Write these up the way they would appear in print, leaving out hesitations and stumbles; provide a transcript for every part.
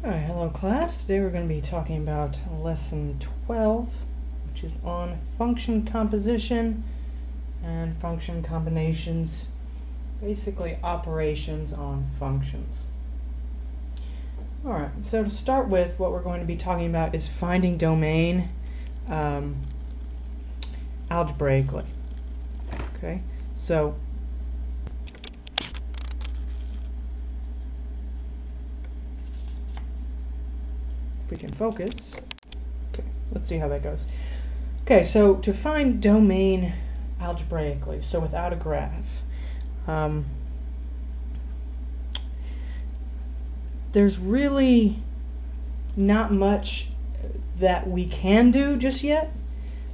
Alright, hello class. Today we're going to be talking about lesson 12, which is on function composition and function combinations, basically operations on functions. Alright, so to start with, what we're going to be talking about is finding domain algebraically. Okay, so if we can focus, okay, let's see how that goes. Okay, so to find domain algebraically, so without a graph, there's really not much that we can do just yet.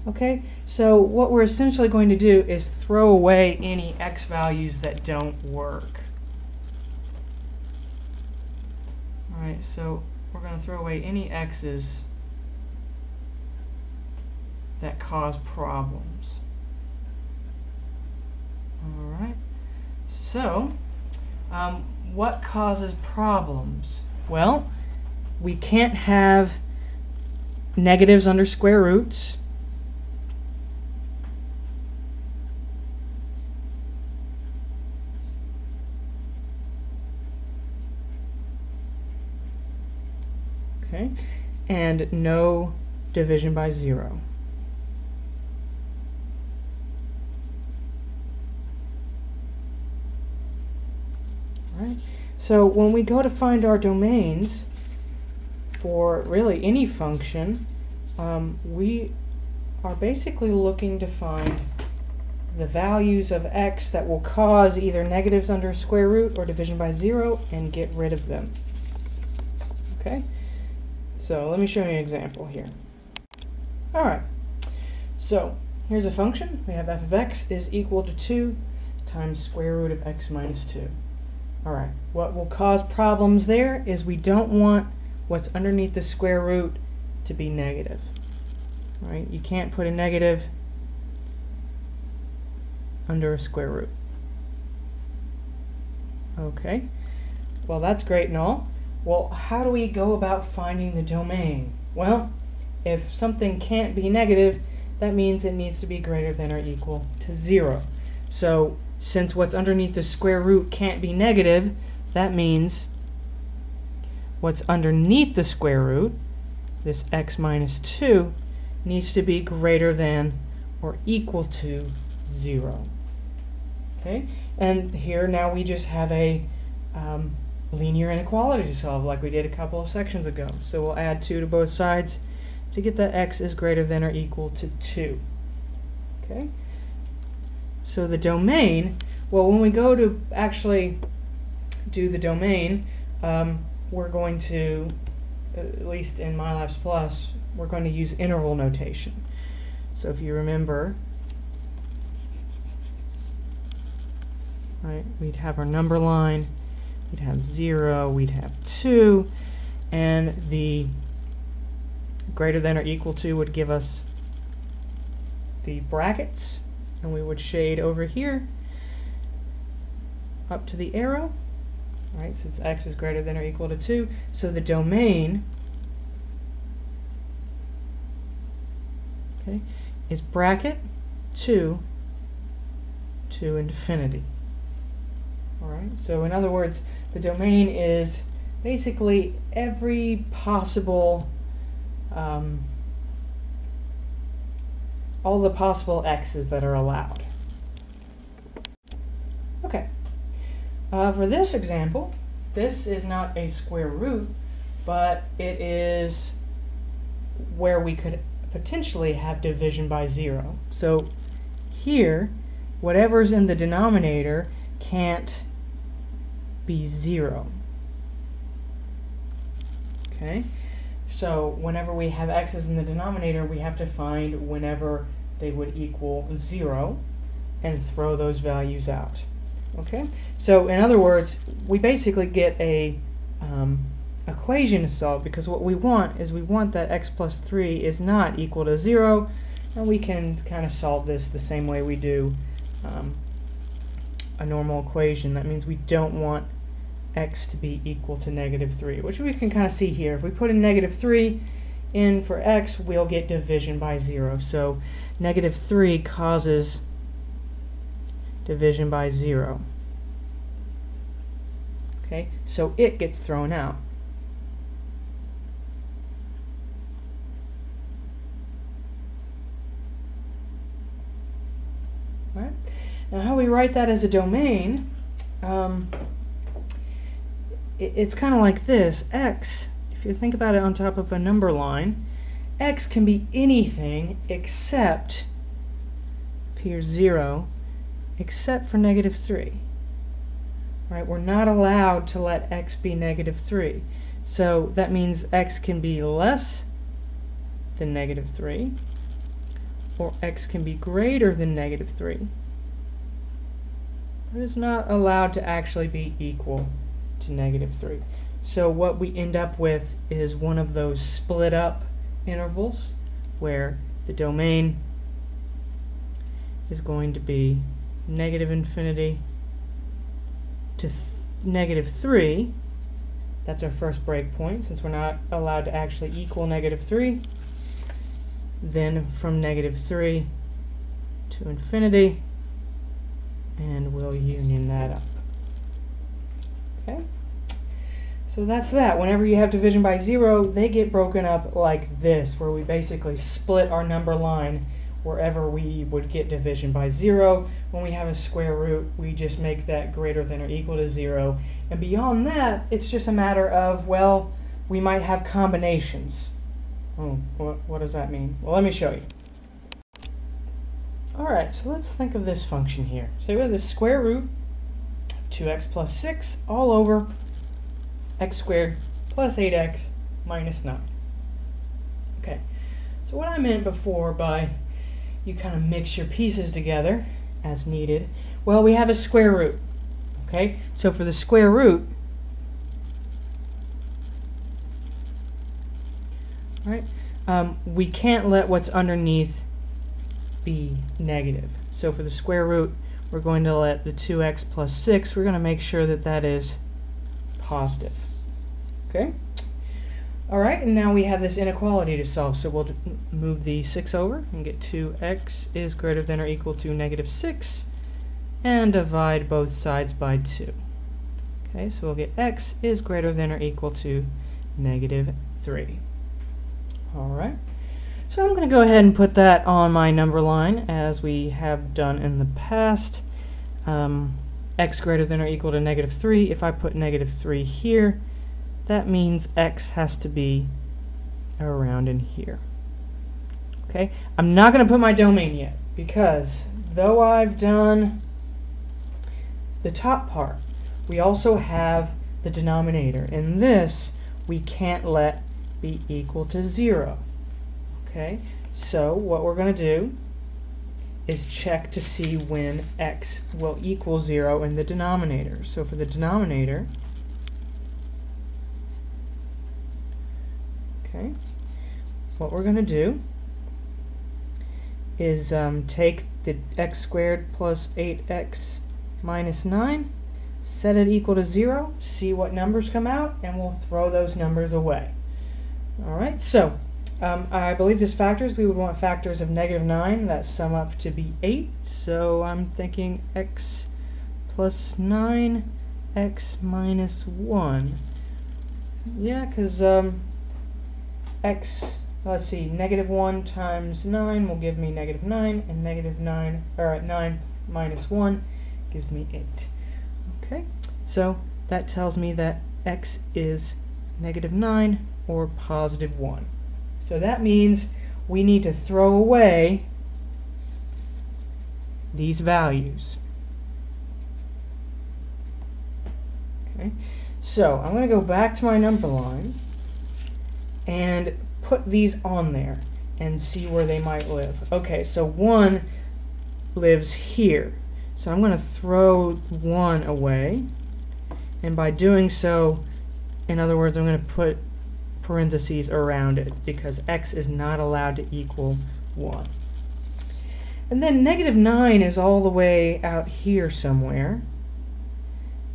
Okay, so what we're essentially going to do is throw away any x values that don't work. Alright, so we're going to throw away any x's that cause problems. Alright, so what causes problems? Well, we can't have negatives under square roots. Okay, and no division by zero. Right. So when we go to find our domains for really any function, we are basically looking to find the values of x that will cause either negatives under a square root or division by zero and get rid of them. Okay, so let me show you an example here. Alright, so here's a function. We have f of x is equal to 2 times square root of x minus 2. Alright, what will cause problems there is we don't want what's underneath the square root to be negative. Right? You can't put a negative under a square root. Okay, well that's great and all. Well, how do we go about finding the domain? Well, if something can't be negative, that means it needs to be greater than or equal to 0. So since what's underneath the square root can't be negative, that means what's underneath the square root, this x minus 2, needs to be greater than or equal to 0. Okay, and here now we just have a linear inequality to solve like we did a couple of sections ago. So we'll add 2 to both sides to get that x is greater than or equal to 2. Okay, so the domain, well, when we go to actually do the domain, we're going to, at least in MyLabs Plus, we're going to use interval notation. So if you remember, right, we'd have our number line, we'd have 0, we'd have 2, and the greater than or equal to would give us the brackets, and we would shade over here up to the arrow, right, since x is greater than or equal to 2. So the domain, okay, is bracket 2 to infinity. Alright, so in other words, the domain is basically every possible, all the possible x's that are allowed. Okay, for this example, this is not a square root, but it is where we could potentially have division by 0. So here, whatever's in the denominator can't be 0. Okay, so whenever we have x's in the denominator, we have to find whenever they would equal 0 and throw those values out. Okay, so in other words, we basically get a equation to solve, because what we want is we want that x plus 3 is not equal to 0, and we can kind of solve this the same way we do a normal equation. That means we don't want x to be equal to -3, which we can kind of see here. If we put in -3 in for x, we'll get division by 0. So -3 causes division by 0. Okay, so it gets thrown out. All right. Now how we write that as a domain, it's kind of like this. X, if you think about it on top of a number line, x can be anything except, here's 0, except for -3. Right? We're not allowed to let x be -3. So that means x can be less than -3, or x can be greater than -3. It is not allowed to actually be equal to -3. So what we end up with is one of those split up intervals where the domain is going to be -∞ to -3. That's our first breakpoint, since we're not allowed to actually equal -3. Then from -3 to infinity, and we'll union that up. Okay? So that's that. Whenever you have division by 0, they get broken up like this, where we basically split our number line wherever we would get division by 0. When we have a square root, we just make that greater than or equal to 0. And beyond that, it's just a matter of, well, we might have combinations. Oh, what does that mean? Well, let me show you. Alright, so let's think of this function here. So we have the square root of 2x plus 6 all over x squared plus 8x minus 9. Okay, so what I meant before by you kind of mix your pieces together as needed, well, we have a square root. Okay, so for the square root, right, we can't let what's underneath be negative. So for the square root, we're going to let the 2x plus 6, we're going to make sure that that is positive. Okay? Alright, and now we have this inequality to solve, so we'll move the 6 over and get 2x is greater than or equal to -6, and divide both sides by 2. Okay, so we'll get x is greater than or equal to -3. Alright, so I'm going to go ahead and put that on my number line as we have done in the past. X greater than or equal to -3. If I put -3 here, that means x has to be around in here. Okay, I'm not going to put my domain yet, because though I've done the top part, we also have the denominator, and this we can't let be equal to 0. Okay, so what we're going to do is check to see when x will equal 0 in the denominator. So for the denominator, okay, what we're going to do is take the x squared plus 8x minus 9, set it equal to 0, see what numbers come out, and we'll throw those numbers away. Alright, so I believe as factors we would want factors of -9 that sum up to be 8, so I'm thinking x plus 9, x minus 1. Yeah, because x, let's see, -1 times 9 will give me -9, and -9 minus 1 gives me 8. Okay, so that tells me that x is -9 or +1. So that means we need to throw away these values. Okay, so I'm going to go back to my number line and put these on there and see where they might live. Okay, so 1 lives here. So I'm going to throw 1 away, and by doing so, in other words, I'm going to put parentheses around it, because x is not allowed to equal 1. And then -9 is all the way out here somewhere,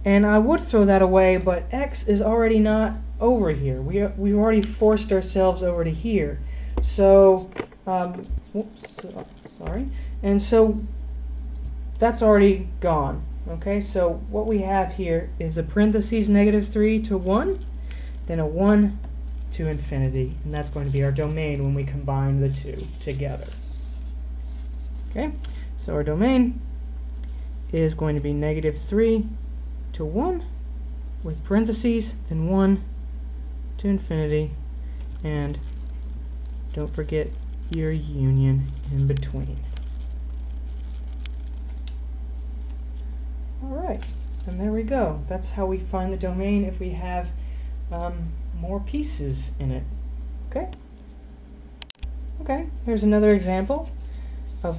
And I would throw that away, but x is already not over here. We've already forced ourselves over to here. So, whoops, sorry. And so that's already gone. Okay, so what we have here is a parentheses -3 to 1, then a 1 to infinity, and that's going to be our domain when we combine the two together. Okay, so our domain is going to be -3 to 1 with parentheses, then 1 to infinity, and don't forget your union in between. Alright, and there we go. That's how we find the domain if we have more pieces in it. Okay? Okay, here's another example of,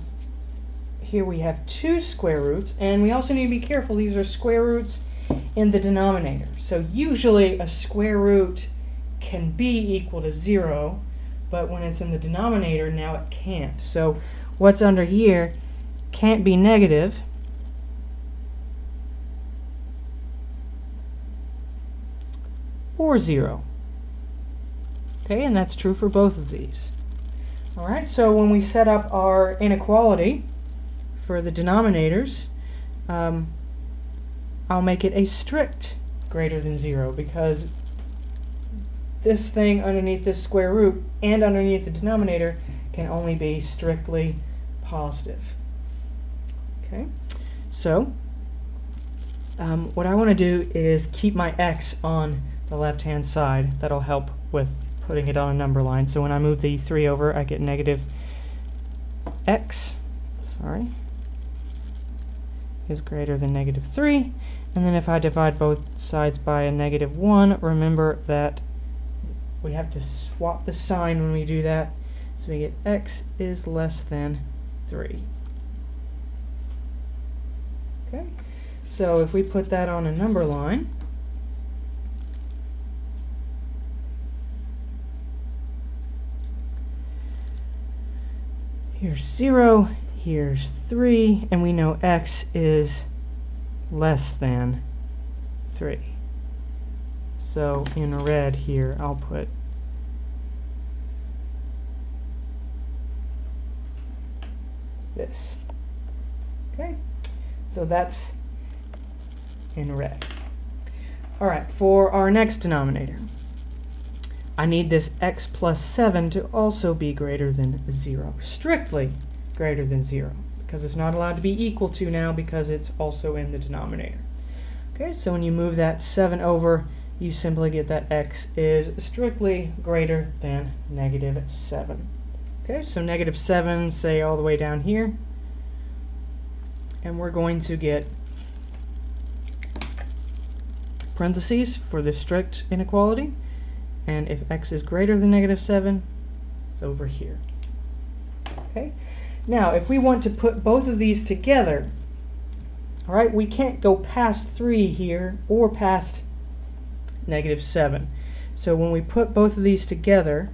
here we have 2 square roots, and we also need to be careful, these are square roots in the denominator. So usually a square root can be equal to 0, but when it's in the denominator, now it can't. So what's under here can't be negative, or 0. Okay, and that's true for both of these. Alright, so when we set up our inequality for the denominators, I'll make it a strict greater than 0, because this thing underneath this square root and underneath the denominator can only be strictly positive. Okay, so what I want to do is keep my x on the left hand side. That'll help with putting it on a number line. So when I move the 3 over, I get negative x, is greater than -3. And then if I divide both sides by a -1, remember that we have to swap the sign when we do that. So we get x is less than 3. Okay, so if we put that on a number line, here's 0, here's 3, and we know x is less than 3. So in red here, I'll put this. Okay, so that's in red. All right, for our next denominator, I need this x plus 7 to also be greater than 0, strictly greater than 0, because it's not allowed to be equal to now because it's also in the denominator. Okay, so when you move that 7 over, you simply get that x is strictly greater than -7. Okay, so -7, say all the way down here, and we're going to get parentheses for the strict inequality, and if x is greater than -7, it's over here. Okay, now if we want to put both of these together, all right, we can't go past 3 here or past -7. So when we put both of these together,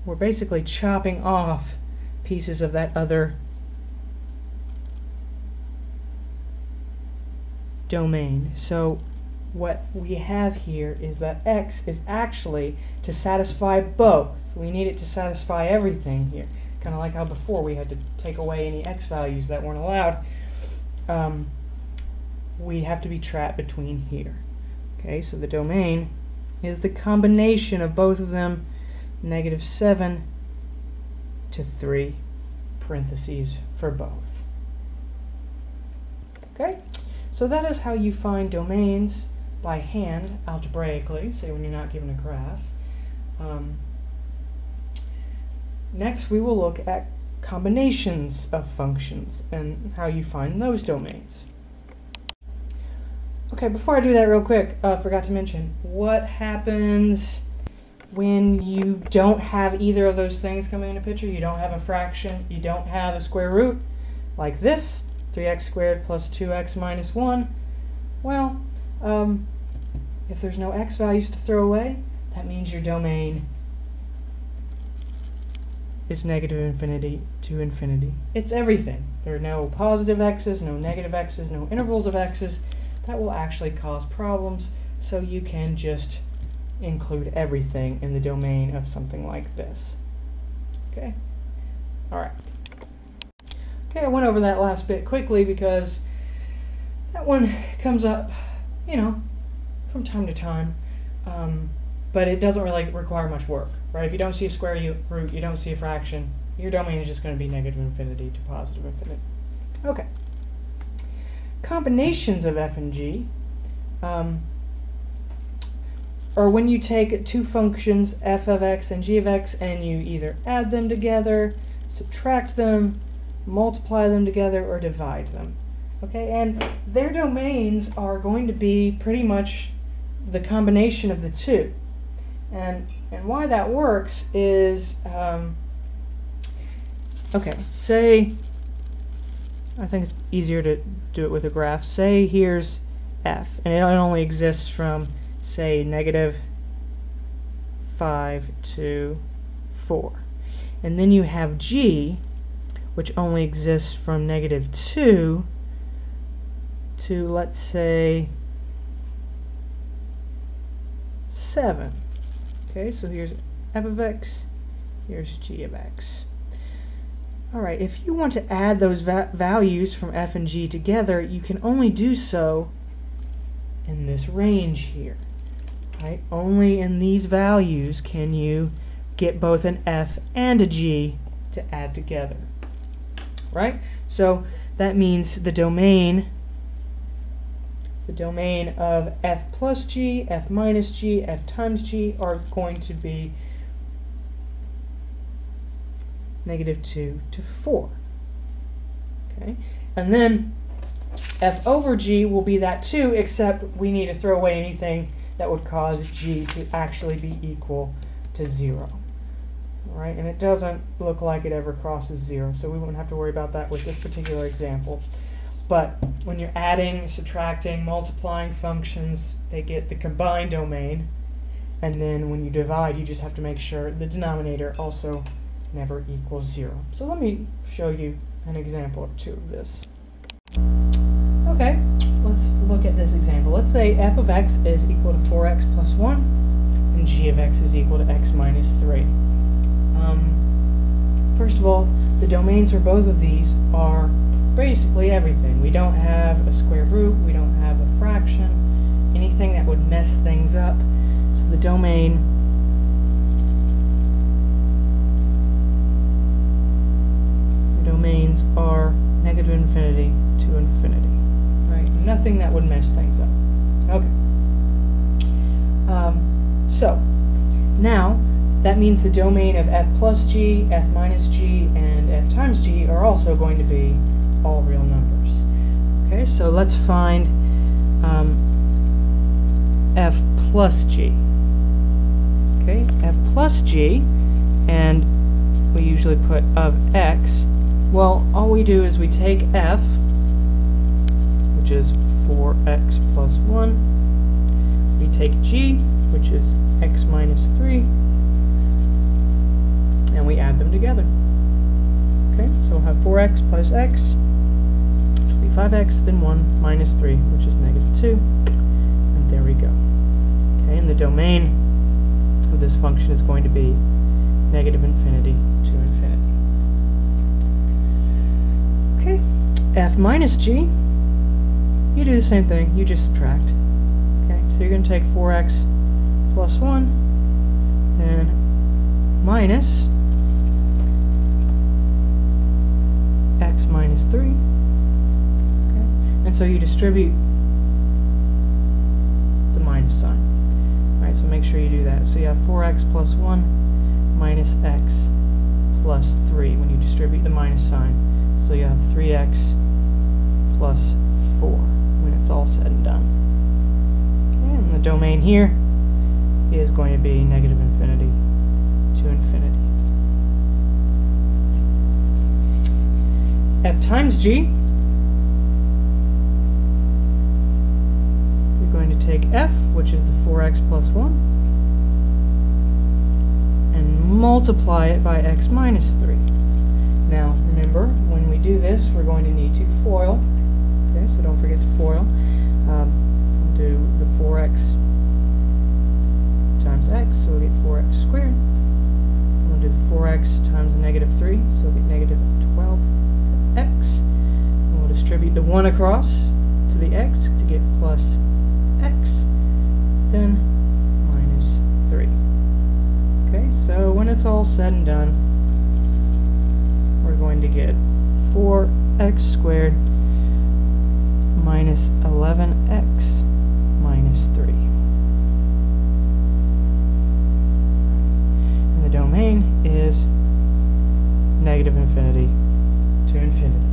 we're basically chopping off pieces of that other domain. So what we have here is that x is actually to satisfy both. We need it to satisfy everything here. Kind of like how before we had to take away any x values that weren't allowed. We have to be trapped between here. Okay, so the domain is the combination of both of them, -7 to 3, parentheses for both. Okay, so that is how you find domains by hand, algebraically, say when you're not given a graph. Next, we will look at combinations of functions and how you find those domains. Okay, before I do that real quick, forgot to mention, what happens when you don't have either of those things coming into picture? You don't have a fraction, you don't have a square root, like this, 3x squared plus 2x minus 1. Well, if there's no x values to throw away, that means your domain is -infinity to infinity. It's everything. There are no positive x's, no negative x's, no intervals of x's. that will actually cause problems, so you can just include everything in the domain of something like this. Okay? Alright. Okay, I went over that last bit quickly because that one comes up, you know, from time to time, but it doesn't really require much work, right? If you don't see a square root, you don't see a fraction, your domain is just going to be negative infinity to positive infinity. Okay. Combinations of f and g or when you take two functions, f of x and g of x, and you either add them together, subtract them, multiply them together, or divide them. Okay, and their domains are going to be pretty much the combination of the two. And why that works is, okay, say, I think it's easier to do it with a graph. Say here's f, and it only exists from, say, -5 to 4. And then you have g, which only exists from -2 to, let's say, 7. Okay, so here's f of x, here's g of x. Alright, if you want to add those values from f and g together, you can only do so in this range here. Right? Only in these values can you get both an f and a g to add together. Right? So that means the domain of f plus g, f minus g, f times g are going to be -2 to 4. Okay? And then f over g will be that too, except we need to throw away anything that would cause g to actually be equal to 0. Right? And it doesn't look like it ever crosses 0, so we won't have to worry about that with this particular example. But when you're adding, subtracting, multiplying functions, they get the combined domain, and then when you divide, you just have to make sure the denominator also never equals 0. So let me show you an example or two of this. Okay, let's look at this example. Let's say f of x is equal to 4x plus 1, and g of x is equal to x minus 3. First of all, the domains for both of these are basically everything. We don't have a square root, we don't have a fraction, anything that would mess things up. So the domains are negative infinity to infinity. Right? Nothing that would mess things up. Okay. So now that means the domain of f plus g, f minus g, and f times g are also going to be all real numbers. Okay, so let's find f plus g. Okay, f plus g, and we usually put of x. Well, all we do is we take f, which is 4x plus 1. We take g, which is x minus 3, and we add them together. Okay, so we'll have 4x plus x, which will be 5x, then 1 minus 3, which is -2, and there we go. Okay, and the domain of this function is going to be negative infinity to infinity. Okay, f minus g, you do the same thing, you just subtract. Okay, so you're going to take 4x plus 1, then minus x minus 3. Okay, and so you distribute the minus sign. Alright, so make sure you do that. So you have 4x plus 1 minus x plus 3 when you distribute the minus sign. So you have 3x plus 4 when it's all said and done. Okay, and the domain here is going to be negative infinity to infinity. F times g, you're going to take f, which is the 4x plus 1, and multiply it by x minus 3. Now, remember, when we do this, we're going to need to FOIL. Okay, so don't forget to FOIL. We'll do the 4x times x, so we'll get 4x squared. We'll do 4x times negative 3, so we'll get negative 12x. And we'll distribute the 1 across to the x to get plus x, then minus 3. Okay, so when it's all said and done, we're going to get 4x squared minus 11x minus 3. And the domain is negative infinity to infinity.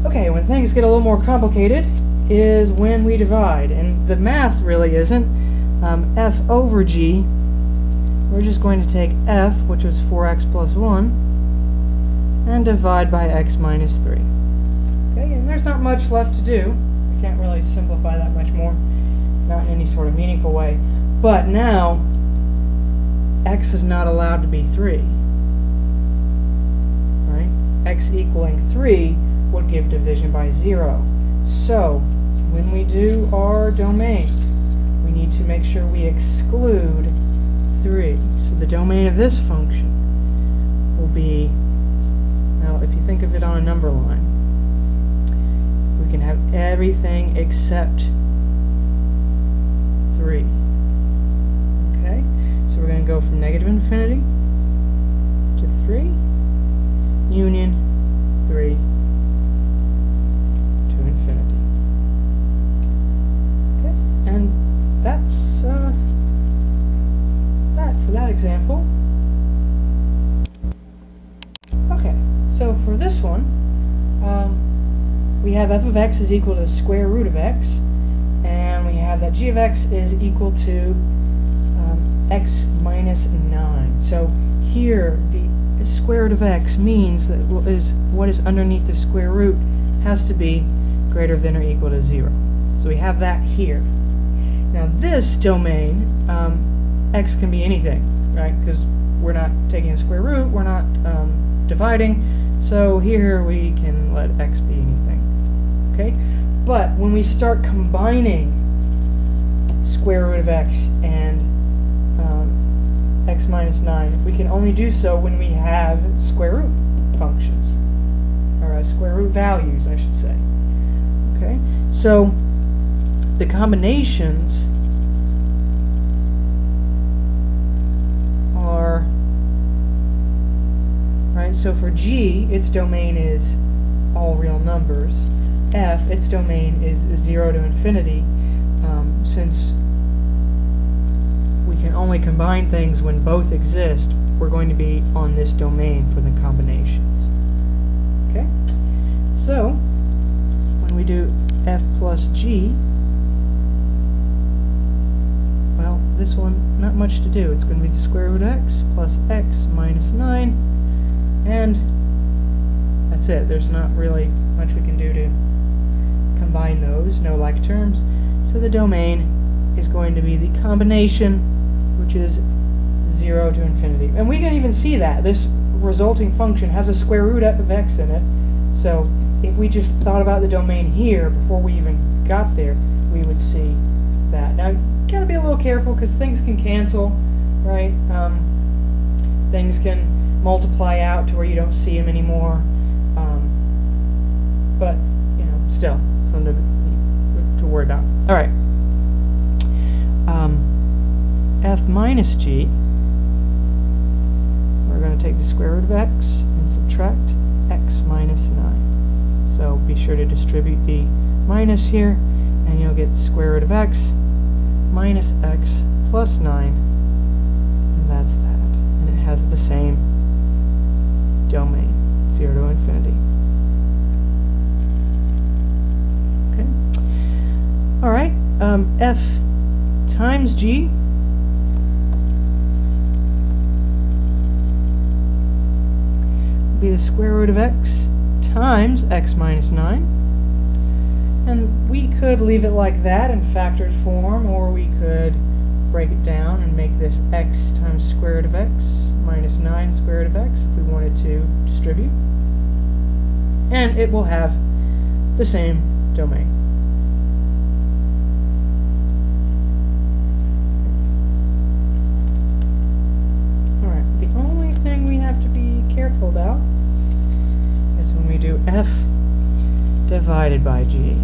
Okay, when things get a little more complicated is when we divide, and the math really isn't. F over g, we're just going to take f, which was 4x plus 1, and divide by x minus 3. Okay, and there's not much left to do. We can't really simplify that much more, not in any sort of meaningful way. But now, x is not allowed to be 3. Right? X equaling 3 would give division by 0. So, when we do our domain, we need to make sure we exclude 3. So the domain of this function will be, now if you think of it on a number line, we can have everything except 3. Okay? So we're going to go from negative infinity to 3, union 3 to infinity. Okay? And that's that for that example. Okay, so for this one, we have f of x is equal to the square root of x, and we have that g of x is equal to x minus 9. So here, the square root of x means that what is underneath the square root has to be greater than or equal to 0. So we have that here. Now this domain, x can be anything, right? Because we're not taking a square root, we're not dividing, so here we can let x be anything. Okay? But when we start combining square root of x and x minus 9, we can only do so when we have square root functions, or square root values, I should say. Okay? So the combinations are, right, so for g, its domain is all real numbers. F, its domain is 0 to infinity. Since we can only combine things when both exist, we're going to be on this domain for the combinations. Okay? So, when we do f plus g, well, this one, not much to do. It's going to be the square root of x plus x minus 9, and that's it. There's not really much we can do to combine those, no like terms. So the domain is going to be the combination, which is 0 to infinity. And we can even see that. This resulting function has a square root of x in it. So if we just thought about the domain here before we even got there, we would see that. Now, you gotta be a little careful because things can cancel, right? Things can multiply out to where you don't see them anymore. But, you know, still, something to worry about. All right. F minus g, we're going to take the square root of x and subtract x minus 9. So be sure to distribute the minus here, and you'll get the square root of x minus x plus 9, and that's that. And it has the same domain, 0 to infinity. Okay. All right. F times g will be the square root of x times x minus 9. And we could leave it like that in factored form, or we could break it down and make this x times square root of x minus 9 square root of x if we wanted to distribute. And it will have the same domain. by g.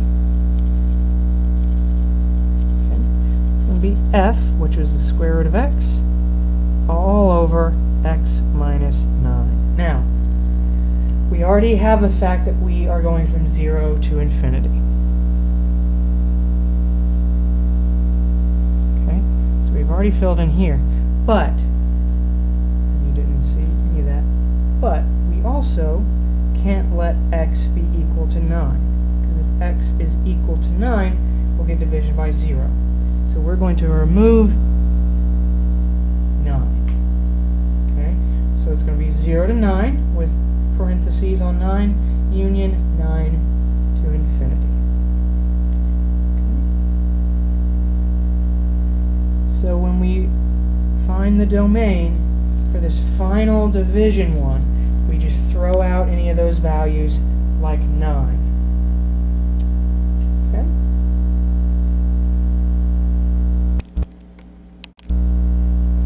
Okay. It's going to be f, which is the square root of x, all over x minus 9. Now, we already have the fact that we are going from 0 to infinity. Okay, so we've already filled in here. But, you didn't see any of that, but we also can't let x be equal to 9. Because if x is equal to 9, we'll get division by 0. So we're going to remove 9. Okay, so it's going to be 0 to 9 with parentheses on 9, union 9 to infinity. Okay. So when we find the domain for this final division one, we just throw out any of those values like 9. Okay?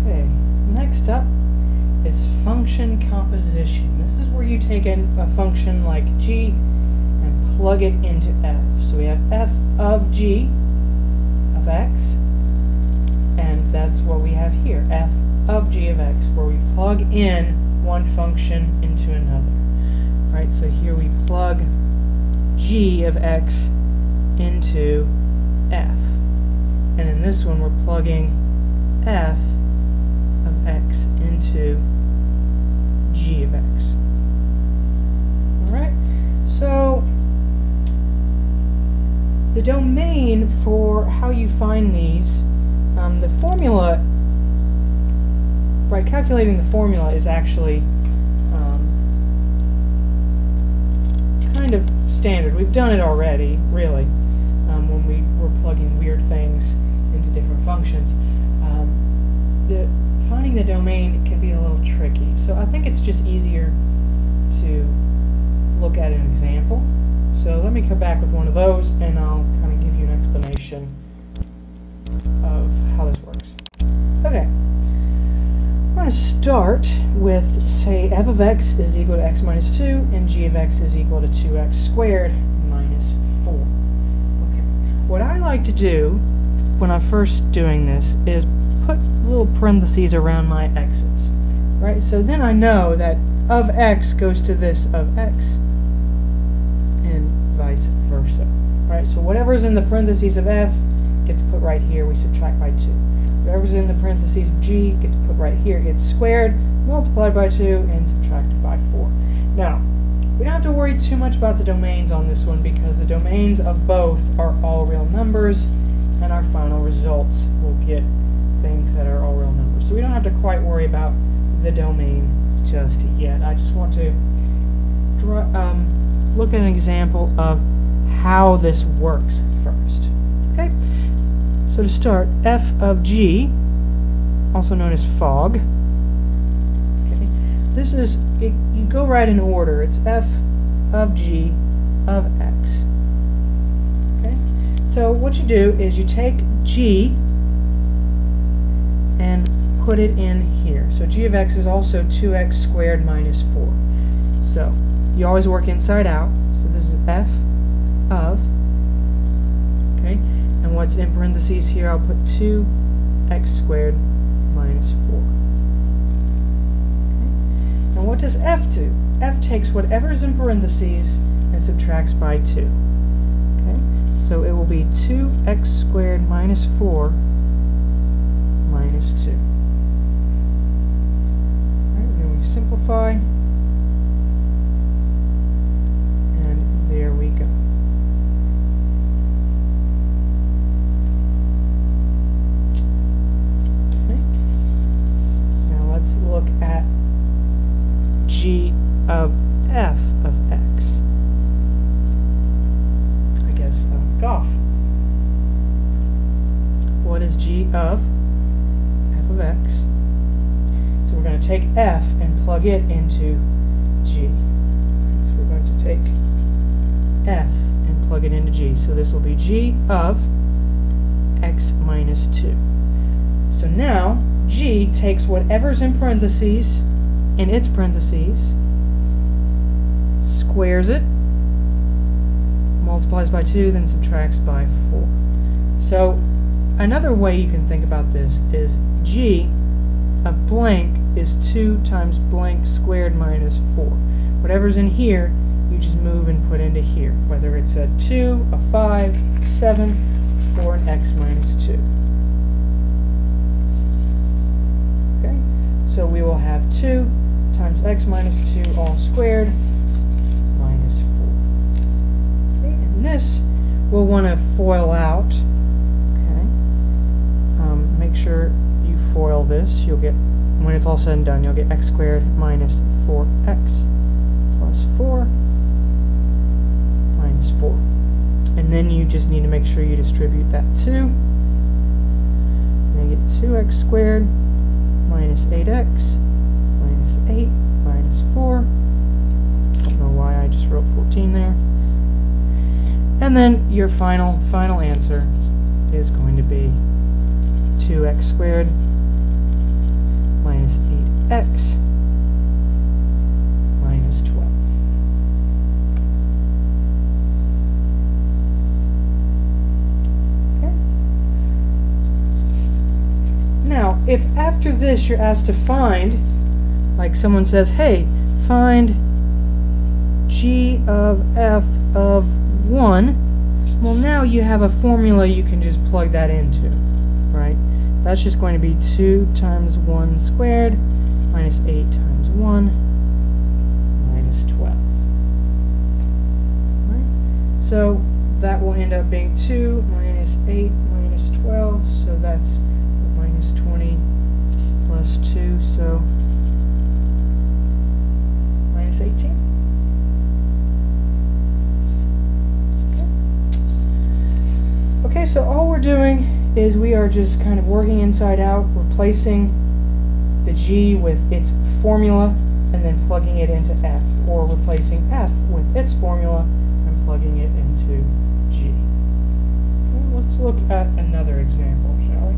Okay, next up is function composition. This is where you take a function like g and plug it into f. So we have f of g of x, and that's what we have here, f of g of x, where we plug in one function into another. Right, so here we plug g of x into f. And in this one we're plugging f of x into g of x. Alright, so the domain for how you find these, the formula, by calculating the formula, is actually kind of standard. We've done it already, really, when we were plugging weird things into different functions. Finding the domain can be a little tricky, so I think it's just easier to look at an example. So let me come back with one of those, and I'll kind of give you an explanation of how this works. Okay. We're going to start with, say, f of x is equal to x minus 2, and g of x is equal to 2x squared minus 4. Okay. What I like to do when I'm first doing this is put little parentheses around my x's. Right? So then I know that of x goes to this of x, and vice versa. Right? So whatever's in the parentheses of f gets put right here. We subtract by 2. Whatever's in the parentheses of g gets put right here, gets squared, multiplied by 2, and subtracted by 4. Now, we don't have to worry too much about the domains on this one, because the domains of both are all real numbers, and our final results will get things that are all real numbers. So we don't have to quite worry about the domain just yet. I just want to look at an example of how this works first. Okay? So to start, f of g, also known as fog, okay, this is, you go right in order. It's f of g of x. Okay? So what you do is you take g and put it in here. So g of x is also 2x squared minus 4. So you always work inside out. So this is f of, okay, and what's in parentheses here, I'll put 2x squared minus 4. Okay. And what does f do? F takes whatever is in parentheses and subtracts by 2. Okay. So it will be 2x squared minus 4 minus 2. Right, then we simplify, and there we go. Look at g of f of x. I guess golf. What is g of f of x? So we're going to take f and plug it into g. So we're going to take f and plug it into g. So this will be g of x minus 2. So now g takes whatever's in parentheses, in its parentheses, squares it, multiplies by 2, then subtracts by 4. So another way you can think about this is g of blank is 2 times blank squared minus 4. Whatever's in here, you just move and put into here, whether it's a 2, a 5, 7, or an x minus 2. Okay, so we will have 2 times x minus 2 all squared minus 4. Okay, and this we'll want to FOIL out. Okay, make sure you FOIL this. You'll get, when it's all said and done, you'll get x squared minus 4x plus 4 minus 4. And then you just need to make sure you distribute that 2. And you get 2x squared minus 8x minus 8 minus 4. Don't know why I just wrote 14 there. And then your final answer is going to be 2x squared minus 8x minus 12. Okay. Now, if after this you're asked to find, like someone says, hey, find g of f of 1, well, now you have a formula you can just plug that into, right? That's just going to be 2 times 1 squared minus 8 times 1 minus 12. Right? So that will end up being 2 minus 8 minus 12, so that's minus 20 plus 2, so minus 18. Okay, so all we're doing is we are just kind of working inside out, replacing the g with its formula and then plugging it into f, or replacing f with its formula and plugging it into g. Okay, let's look at another example, shall we?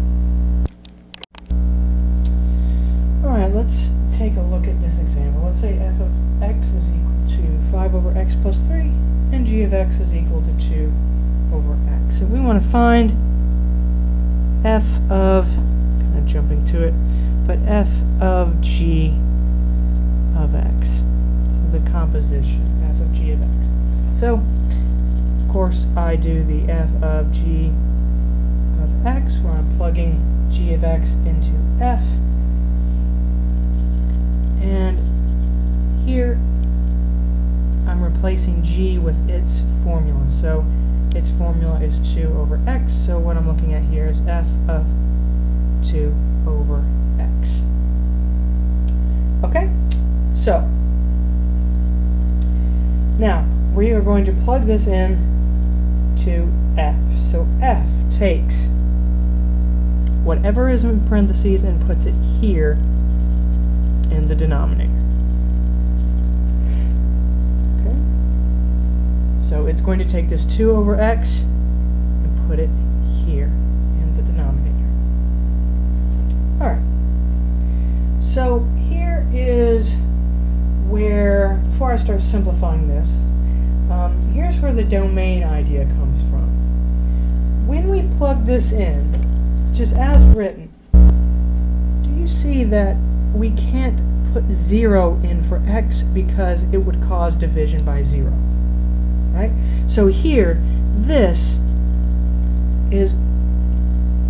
Alright, let's take a look at this example. Let's say f of x is equal to 5 over x plus 3, and g of x is equal to 2 over x. And we want to find f of, kind of jumping to it, but f of g of x. So the composition, f of g of x. So, of course, I do the f of g of x, where I'm plugging g of x into f. And here, I'm replacing g with its formula. So its formula is 2 over x, so what I'm looking at here is f of 2 over x. Okay, so now we are going to plug this in to f. So f takes whatever is in parentheses and puts it here in the denominator. So it's going to take this 2 over x and put it here in the denominator. Alright, so here is where, before I start simplifying this, here's where the domain idea comes from. When we plug this in, just as written, do you see that we can't put 0 in for x because it would cause division by 0? Right? So here, this is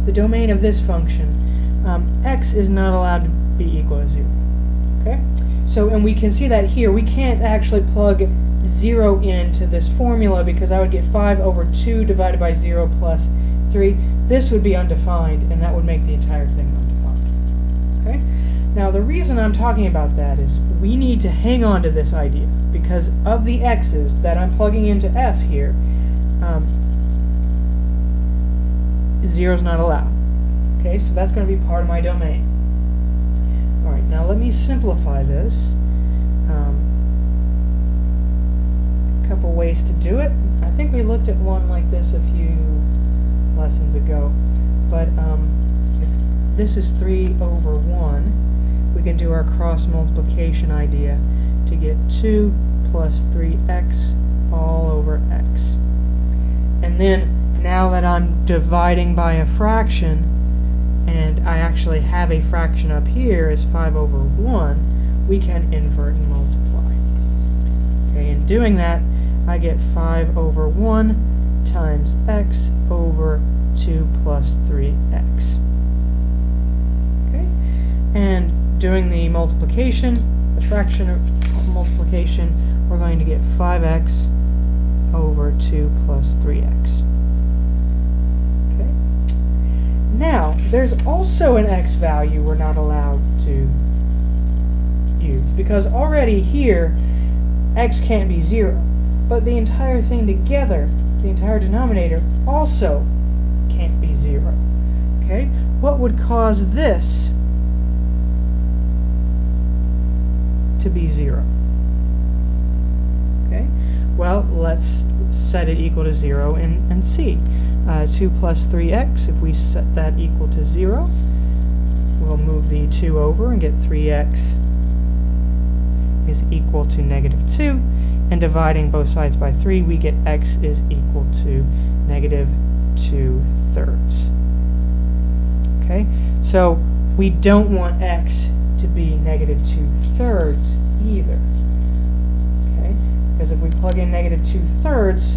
the domain of this function. X is not allowed to be equal to 0. Okay? So, and we can see that here, we can't actually plug 0 into this formula because I would get 5 over 2 divided by 0 plus 3. This would be undefined, and that would make the entire thing undefined. Okay? Now, the reason I'm talking about that is we need to hang on to this idea, because of the x's that I'm plugging into f here, 0 is not allowed. Okay, so that's going to be part of my domain. Alright, now let me simplify this. A couple ways to do it. I think we looked at one like this a few lessons ago, but if this is 3 over 1, we can do our cross multiplication idea to get 2 plus 3x all over x. And then now that I'm dividing by a fraction, and I actually have a fraction up here as 5 over 1, we can invert and multiply. Okay, in doing that, I get 5 over 1 times x over 2 plus 3x. Okay, and doing the multiplication, the fraction of multiplication, we're going to get 5x over 2 plus 3x. Okay. Now, there's also an x value we're not allowed to use, because already here, x can't be 0. But the entire thing together, the entire denominator, also can't be 0. Okay? What would cause this to be 0? Okay? Well, let's set it equal to 0 and see. 2 plus 3x, if we set that equal to 0, we'll move the 2 over and get 3x is equal to negative 2. And dividing both sides by 3, we get x is equal to negative 2/3. Okay? So we don't want x to be negative 2/3 either. Okay? Because if we plug in negative 2/3,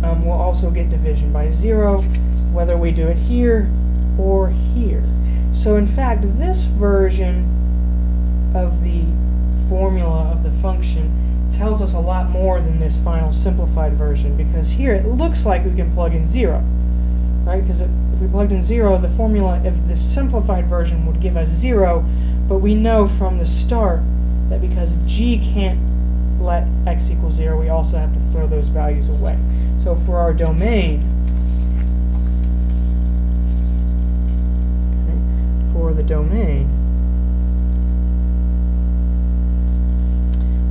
we'll also get division by 0, whether we do it here or here. So in fact, this version of the formula of the function tells us a lot more than this final simplified version, because here it looks like we can plug in 0, right? Because if we plugged in 0, the formula of the simplified version would give us 0, but we know from the start that because g can't let x equal 0, we also have to throw those values away. So for our domain, okay, for the domain,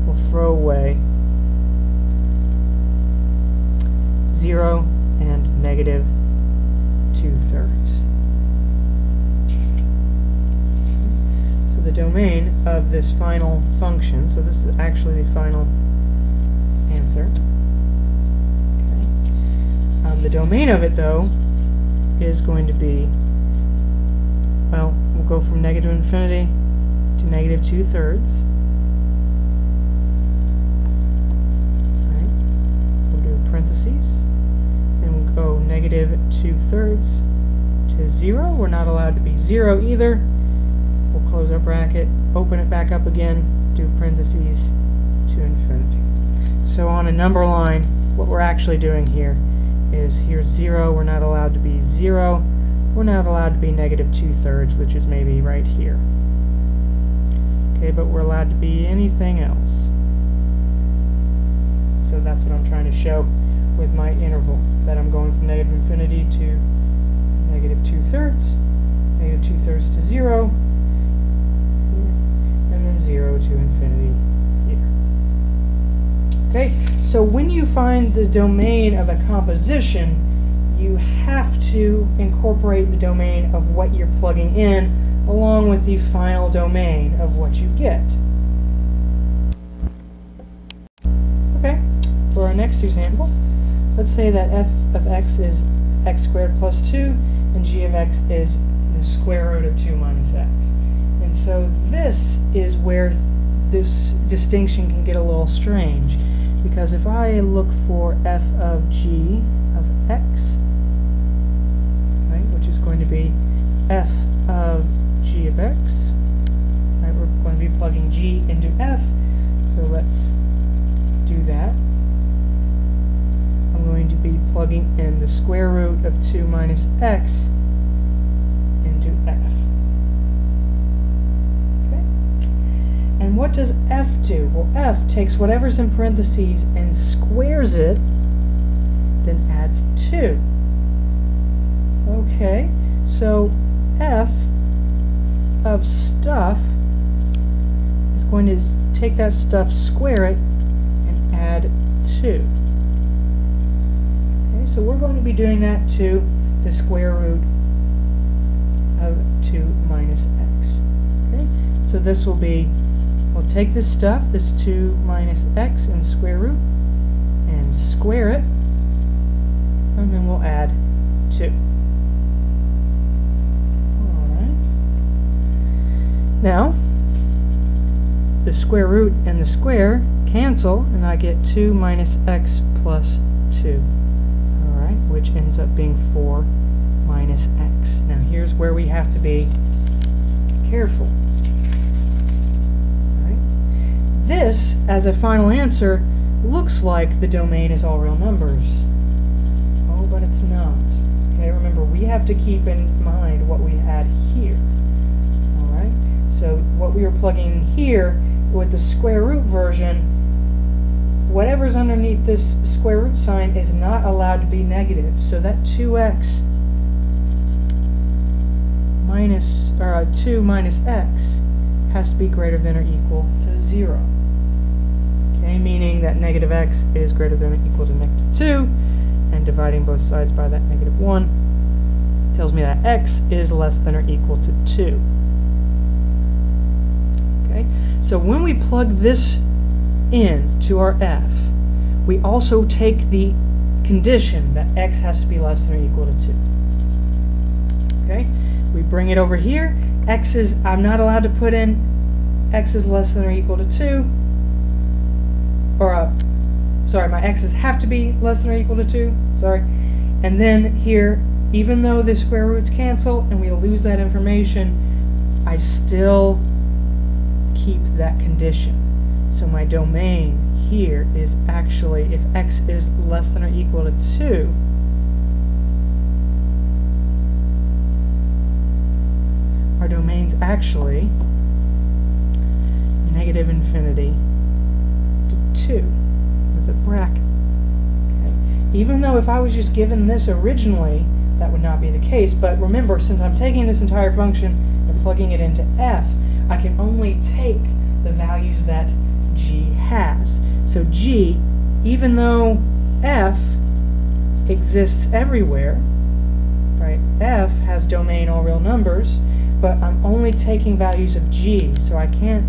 we'll throw away 0 and negative 2/3. So the domain of this final function, so this is actually the final answer. Okay. The domain of it, though, is going to be, well, we'll go from negative infinity to negative 2/3. Parentheses, and we'll go negative 2/3 to 0. We're not allowed to be 0 either. We'll close our bracket, open it back up again, do parentheses to infinity. So on a number line, what we're actually doing here is here's 0, we're not allowed to be 0, we're not allowed to be negative 2/3, which is maybe right here. Okay, but we're allowed to be anything else. So that's what I'm trying to show with my interval, that I'm going from negative infinity to negative 2/3, negative 2/3 to 0, and then 0 to infinity here. Okay, so when you find the domain of a composition, you have to incorporate the domain of what you're plugging in along with the final domain of what you get. Okay. For our next example, let's say that f of x is x squared plus 2, and g of x is the square root of 2 minus x. And so this is where this distinction can get a little strange, because if I look for f of g of x, right, which is going to be f of g of x, right, we're going to be plugging g into f, so let's do that. I'm going to be plugging in the square root of 2 minus x into f. Okay? And what does f do? Well, f takes whatever's in parentheses and squares it, then adds 2. Okay, so f of stuff is going to take that stuff, square it, and add 2. So we're going to be doing that to the square root of 2 minus x. Okay? So this will be, we'll take this stuff, this 2 minus x, and square root, and square it, and then we'll add 2. Alright. Now, the square root and the square cancel, and I get 2 minus x plus 2. Alright, which ends up being 4 minus x. Now here's where we have to be careful. Alright. This, as a final answer, looks like the domain is all real numbers. Oh, but it's not. Okay, remember, we have to keep in mind what we had here. Alright, so what we were plugging in here with the square root version, whatever's underneath this square root sign is not allowed to be negative. So that 2x minus, or 2 minus x has to be greater than or equal to 0. Okay, meaning that negative x is greater than or equal to negative 2, and dividing both sides by that negative 1 tells me that x is less than or equal to 2. Okay, so when we plug this in to our f, we also take the condition that x has to be less than or equal to 2. Okay, we bring it over here. X is, I'm not allowed to put in x is less than or equal to 2, or sorry, my x's have to be less than or equal to 2, sorry. And then here, even though the square roots cancel and we lose that information, I still keep that condition. So my domain here is actually, if x is less than or equal to 2, our domain's actually negative infinity to 2 with a bracket. Okay. Even though if I was just given this originally, that would not be the case. But remember, since I'm taking this entire function and plugging it into f, I can only take the values that g has. So g, even though f exists everywhere, right? F has domain all real numbers, but I'm only taking values of g, so I can't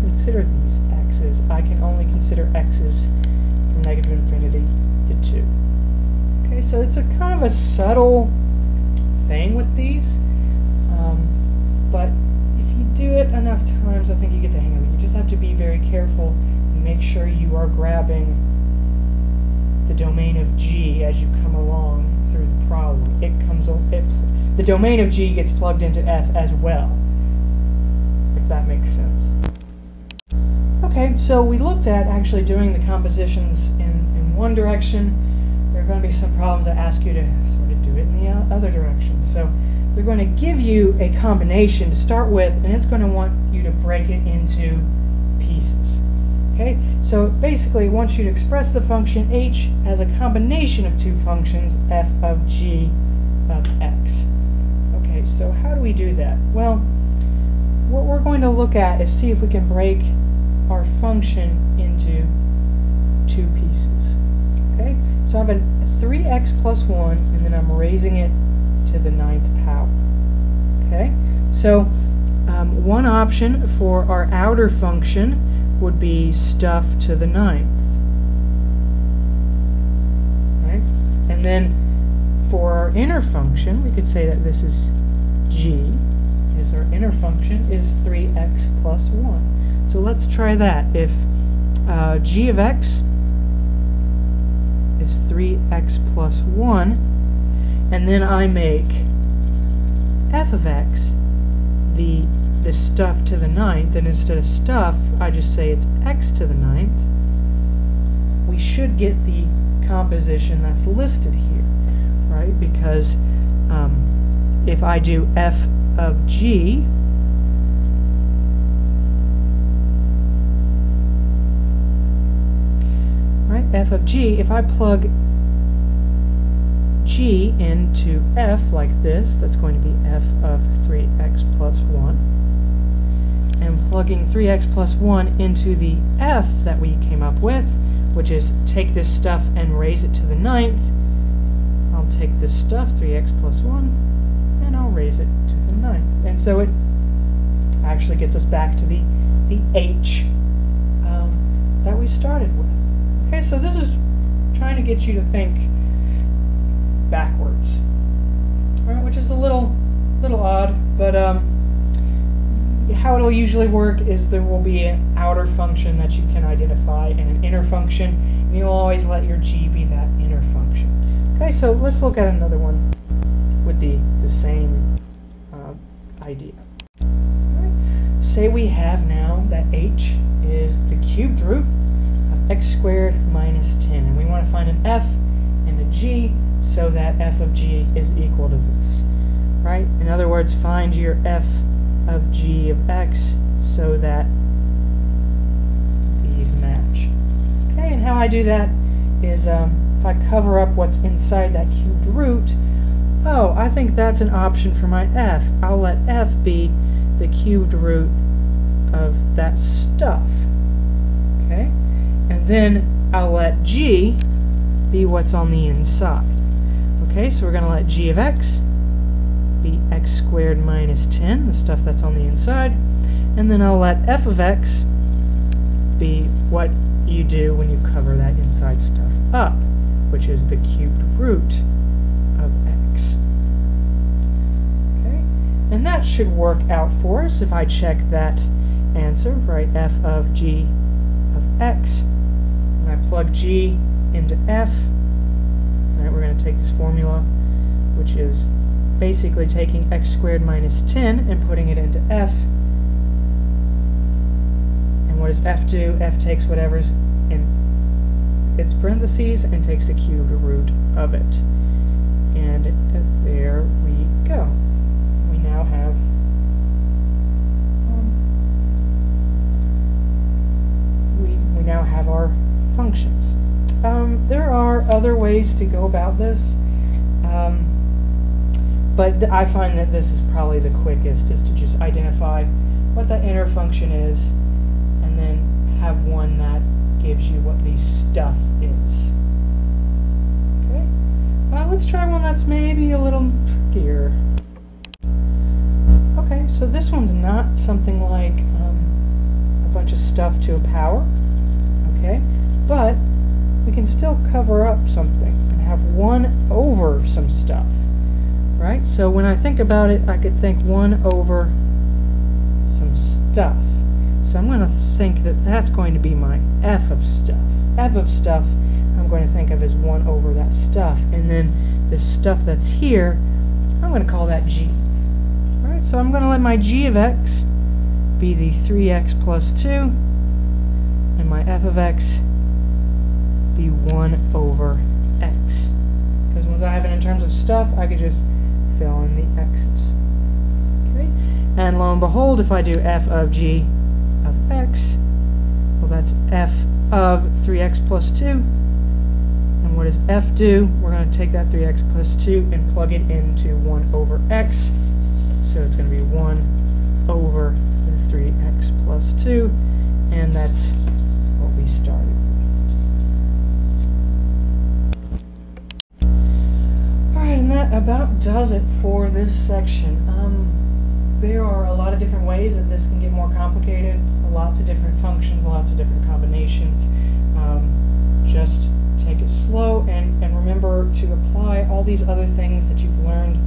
consider these x's. I can only consider x's from negative infinity to 2. Okay, so it's a kind of a subtle thing with these, but if you do it enough times, I think you get the hang of it. You just have to be very careful and make sure you are grabbing the domain of g as you come along through the problem. The domain of g gets plugged into f as well, if that makes sense. Okay, so we looked at actually doing the compositions in one direction. There are going to be some problems that ask you to sort of do it in the other direction. So they're going to give you a combination to start with, and it's going to want you to break it into pieces. Okay, so basically it wants you to express the function h as a combination of two functions, f of g of x. Okay, so how do we do that? Well, what we're going to look at is see if we can break our function into two pieces. Okay, so I have a 3x plus 1, and then I'm raising it to the 9th power. Okay, so one option for our outer function would be stuff to the 9th. Right? And then for our inner function, we could say that this is g, is our inner function, is 3x plus 1. So let's try that. If g of x is 3x plus 1, and then I make f of x the stuff to the 9th, and instead of stuff, I just say it's x to the 9th, we should get the composition that's listed here, right? Because if I do f of g, right, f of g, if I plug g into f like this, that's going to be f of 3x plus 1. And plugging 3x plus 1 into the f that we came up with, which is take this stuff and raise it to the 9th, I'll take this stuff, 3x plus 1, and I'll raise it to the 9th. And so it actually gets us back to the h that we started with. Okay, so this is trying to get you to think backwards. All right, which is a little odd, but how it'll usually work is there will be an outer function that you can identify and an inner function, and you'll always let your g be that inner function. Okay, so let's look at another one with the same idea. All right. Say we have now that h is the cubed root of x squared minus 10, and we want to find an f and a g so that f of g is equal to this. Right? In other words, find your f of g of x so that these match. Okay, and how I do that is if I cover up what's inside that cubed root, oh, I think that's an option for my f. I'll let f be the cubed root of that stuff. Okay? And then I'll let g be what's on the inside. Okay, so we're going to let g of x be x squared minus 10, the stuff that's on the inside, and then I'll let f of x be what you do when you cover that inside stuff up, which is the cubed root of x. Okay, and that should work out for us if I check that answer, right? F of g of x, and I plug g into f. Right, we're going to take this formula, which is basically taking x squared minus 10 and putting it into f. And what does f do? F takes whatever's in its parentheses and takes the cubed root of it. And there we go. We now have we now have our functions. There are other ways to go about this. But I find that this is probably the quickest, is to just identify what that inner function is, and then have one that gives you what the stuff is. Okay, let's try one that's maybe a little trickier. Okay, so this one's not something like a bunch of stuff to a power, okay, but we can still cover up something and have 1 over some stuff. Right? So when I think about it, I could think 1 over some stuff. So I'm going to think that that's going to be my f of stuff. F of stuff I'm going to think of as 1 over that stuff. And then this stuff that's here, I'm going to call that g. Alright, so I'm going to let my g of x be the 3x plus 2, and my f of x be 1 over x. Because once I have it in terms of stuff, I could just fill in the x's. Okay, and lo and behold, if I do f of g of x, well, that's f of 3x plus 2. And what does f do? We're going to take that 3x plus 2 and plug it into 1 over x. So it's going to be 1 over the 3x plus 2, and that's what we started with. And that about does it for this section. There are a lot of different ways that this can get more complicated, lots of different functions, lots of different combinations. Just take it slow and remember to apply all these other things that you've learned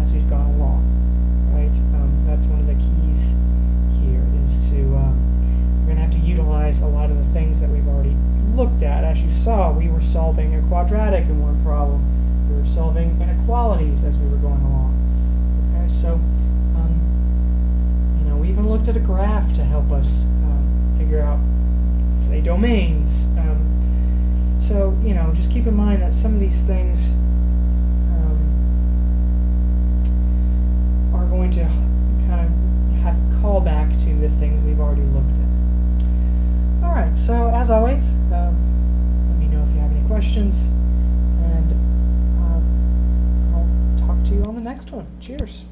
as we've gone along. Right? That's one of the keys here, is to we're going to have to utilize a lot of the things that we've already looked at. As you saw, we were solving a quadratic in one problem. We were solving inequalities as we were going along. Okay, so you know, we even looked at a graph to help us figure out, say, domains. So you know, just keep in mind that some of these things are going to kind of have callback to the things we've already looked at. All right. So as always, let me know if you have any questions. To you on the next one. Cheers.